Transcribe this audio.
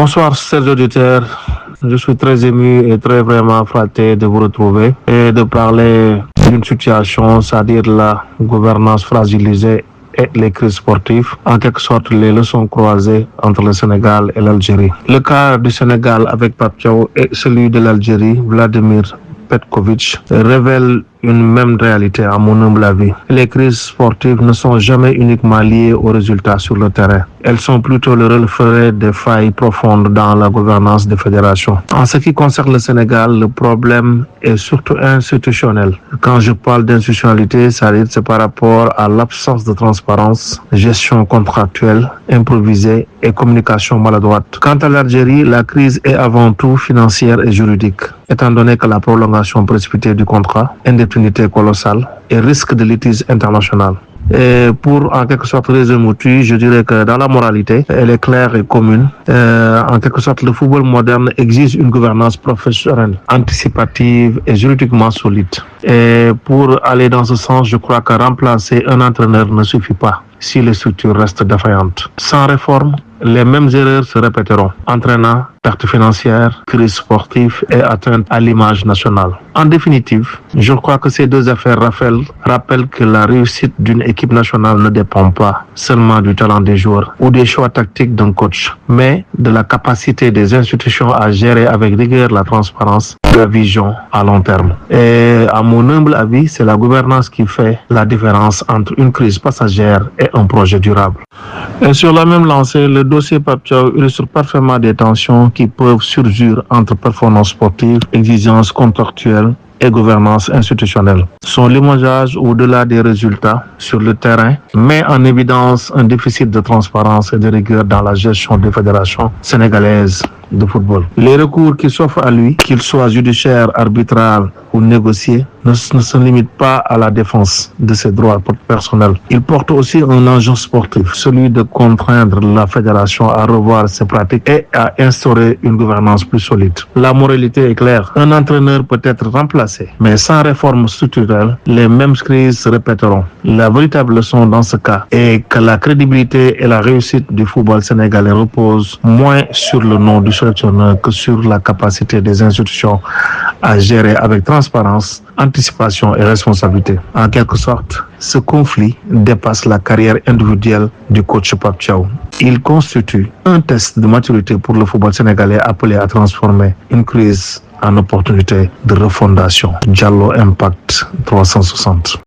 Bonsoir, chers auditeurs. Je suis très ému et très vraiment flatté de vous retrouver et de parler d'une situation, c'est-à-dire la gouvernance fragilisée et les crises sportives, en quelque sorte les leçons croisées entre le Sénégal et l'Algérie. Le cas du Sénégal avec Pape Thiaw et celui de l'Algérie, Vladimir Petkovic, révèlent une même réalité à mon humble avis. Les crises sportives ne sont jamais uniquement liées aux résultats sur le terrain. Elles sont plutôt le reflet des failles profondes dans la gouvernance des fédérations. En ce qui concerne le Sénégal, le problème est surtout institutionnel. Quand je parle d'institutionnalité, c'est par rapport à l'absence de transparence, gestion contractuelle, improvisée et communication maladroite. Quant à l'Algérie, la crise est avant tout financière et juridique, étant donné que la prolongation précipitée du contrat, indemnité colossale et risque de litige international. Et pour en quelque sorte résumer, je dirais que dans la moralité, elle est claire et commune. En quelque sorte, le football moderne exige une gouvernance professionnelle, anticipative et juridiquement solide. Et pour aller dans ce sens, je crois que remplacer un entraîneur ne suffit pas si les structures restent défaillantes. Sans réforme, les mêmes erreurs se répéteront, entraînant pertes financières, crise sportive et atteinte à l'image nationale. En définitive, je crois que ces deux affaires rappellent que la réussite d'une équipe nationale ne dépend pas seulement du talent des joueurs ou des choix tactiques d'un coach, mais de la capacité des institutions à gérer avec rigueur la transparence et la vision à long terme. Et à mon humble avis, c'est la gouvernance qui fait la différence entre une crise passagère et un projet durable. Et sur la même lancée, le dossier Pape Thiaw illustre parfaitement des tensions qui peuvent surgir entre performance sportive, exigences contractuelles et gouvernance institutionnelle. Son limogeage au-delà des résultats sur le terrain met en évidence un déficit de transparence et de rigueur dans la gestion des fédérations sénégalaises de football. Les recours qui s'offrent à lui, qu'ils soient judiciaires, arbitrales ou négociés, ne se limitent pas à la défense de ses droits personnels. Ils portent aussi un enjeu sportif, celui de contraindre la fédération à revoir ses pratiques et à instaurer une gouvernance plus solide. La moralité est claire. Un entraîneur peut être remplacé, mais sans réforme structurelle, les mêmes crises se répéteront. La véritable leçon dans ce cas est que la crédibilité et la réussite du football sénégalais reposent moins sur le nom du sélectionneur que sur la capacité des institutions à gérer avec transparence, anticipation et responsabilité. En quelque sorte, ce conflit dépasse la carrière individuelle du coach Pape Thiaw. Il constitue un test de maturité pour le football sénégalais appelé à transformer une crise en opportunité de refondation. Diallo Impact 360.